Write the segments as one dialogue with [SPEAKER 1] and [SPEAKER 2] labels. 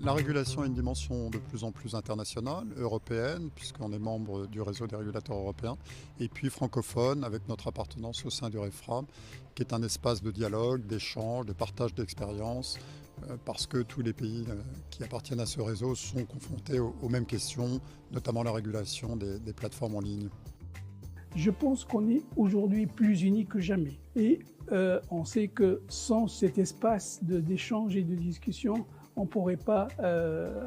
[SPEAKER 1] La régulation a une dimension de plus en plus internationale, européenne, puisqu'on est membre du réseau des régulateurs européens, et puis francophone, avec notre appartenance au sein du REFRAM, qui est un espace de dialogue, d'échange, de partage d'expériences, parce que tous les pays qui appartiennent à ce réseau sont confrontés aux mêmes questions, notamment la régulation des plateformes en ligne.
[SPEAKER 2] Je pense qu'on est aujourd'hui plus unis que jamais. Et on sait que sans cet espace d'échange et de discussion, on ne pourrait pas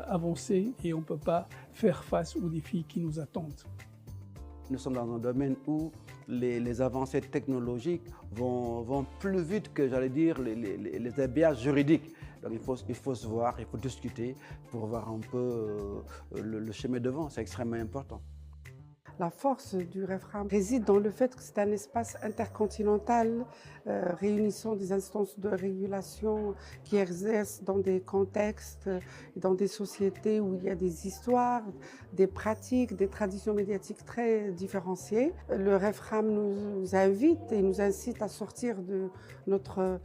[SPEAKER 2] avancer et on ne peut pas faire face aux défis qui nous attendent.
[SPEAKER 3] Nous sommes dans un domaine où les avancées technologiques vont plus vite que, j'allais dire, les habillages juridiques. Donc il faut se voir, il faut discuter pour voir un peu le chemin devant. C'est extrêmement important.
[SPEAKER 4] La force du REFRAM réside dans le fait que c'est un espace intercontinental réunissant des instances de régulation qui exercent dans des contextes, dans des sociétés où il y a des histoires, des pratiques, des traditions médiatiques très différenciées. Le REFRAM nous invite et nous incite à sortir de notre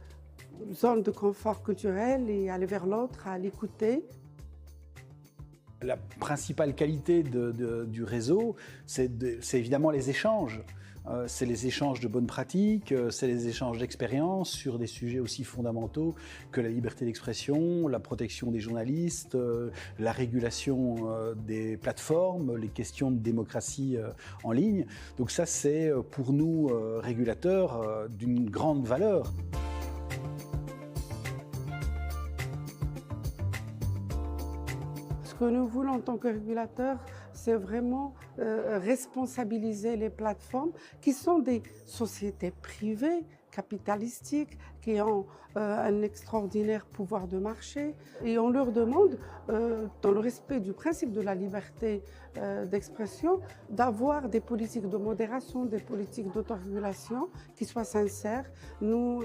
[SPEAKER 4] zone de confort culturel et aller vers l'autre, à l'écouter.
[SPEAKER 5] La principale qualité du réseau, c'est évidemment les échanges. C'est les échanges de bonnes pratiques, c'est les échanges d'expériences sur des sujets aussi fondamentaux que la liberté d'expression, la protection des journalistes, la régulation des plateformes, les questions de démocratie en ligne. Donc ça, c'est pour nous, régulateurs, d'une grande valeur.
[SPEAKER 4] Ce que nous voulons en tant que régulateurs, c'est vraiment responsabiliser les plateformes qui sont des sociétés privées, capitalistiques, qui ont un extraordinaire pouvoir de marché. Et on leur demande, dans le respect du principe de la liberté d'expression, d'avoir des politiques de modération, des politiques d'autorégulation qui soient sincères, nous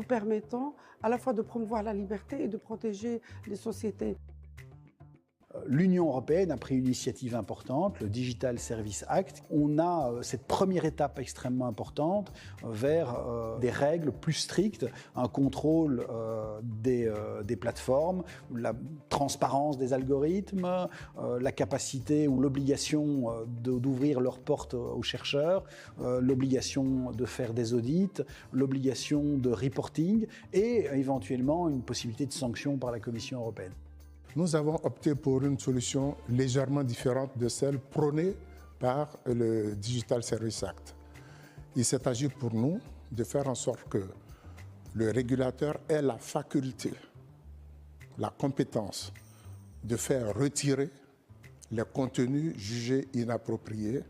[SPEAKER 4] permettant à la fois de promouvoir la liberté et de protéger les sociétés.
[SPEAKER 5] L'Union européenne a pris une initiative importante, le Digital Services Act. On a cette première étape extrêmement importante vers des règles plus strictes, un contrôle des plateformes, la transparence des algorithmes, la capacité ou l'obligation d'ouvrir leurs portes aux chercheurs, l'obligation de faire des audits, l'obligation de reporting et éventuellement une possibilité de sanction par la Commission européenne.
[SPEAKER 6] Nous avons opté pour une solution légèrement différente de celle prônée par le Digital Services Act. Il s'est agi pour nous de faire en sorte que le régulateur ait la faculté, la compétence de faire retirer les contenus jugés inappropriés.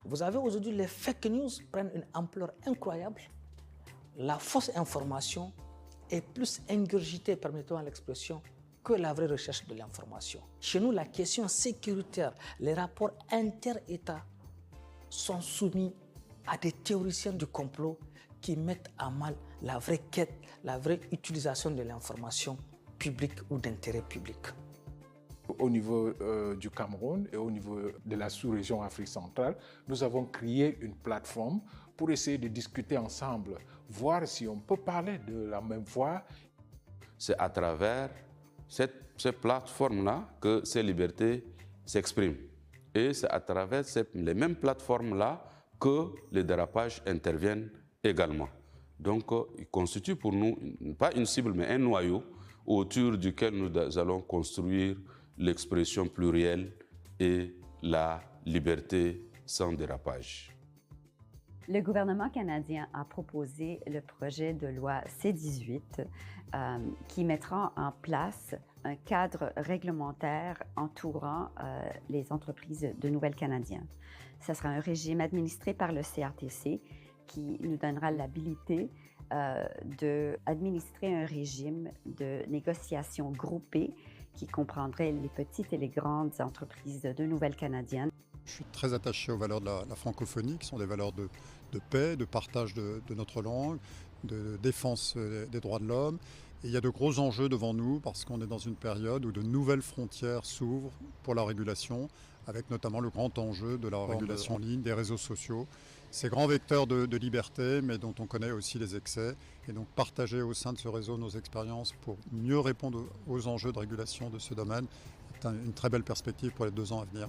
[SPEAKER 7] Vous avez aujourd'hui les fake news prennent une ampleur incroyable. La fausse information est plus ingurgitée, permettez-moi l'expression, que la vraie recherche de l'information. Chez nous, la question sécuritaire, les rapports inter-États sont soumis à des théoriciens du complot qui mettent à mal la vraie quête, la vraie utilisation de l'information publique ou d'intérêt public.
[SPEAKER 8] Au niveau du Cameroun et au niveau de la sous-région Afrique centrale, nous avons créé une plateforme pour essayer de discuter ensemble, voir si on peut parler de la même voix.
[SPEAKER 9] C'est à travers ces plateformes-là que ces libertés s'expriment. Et c'est à travers les mêmes plateformes-là que les dérapages interviennent également. Donc, il constitue pour nous, pas une cible, mais un noyau autour duquel nous allons construire l'expression plurielle et la liberté sans dérapage.
[SPEAKER 10] Le gouvernement canadien a proposé le projet de loi C-18 qui mettra en place un cadre réglementaire entourant les entreprises de Nouvelle-Canadiens. Ce sera un régime administré par le CRTC qui nous donnera l'habilité d'administrer un régime de négociation groupée qui comprendrait les petites et les grandes entreprises de Nouvelle-Canadienne.
[SPEAKER 1] Je suis très attaché aux valeurs de la francophonie, qui sont des valeurs de paix, de partage de notre langue, de défense des droits de l'homme. Et il y a de gros enjeux devant nous parce qu'on est dans une période où de nouvelles frontières s'ouvrent pour la régulation, avec notamment le grand enjeu de la régulation en ligne, des réseaux sociaux. ces grands vecteurs de liberté, mais dont on connaît aussi les excès. Et donc partager au sein de ce réseau nos expériences pour mieux répondre aux enjeux de régulation de ce domaine est une très belle perspective pour les 2 ans à venir.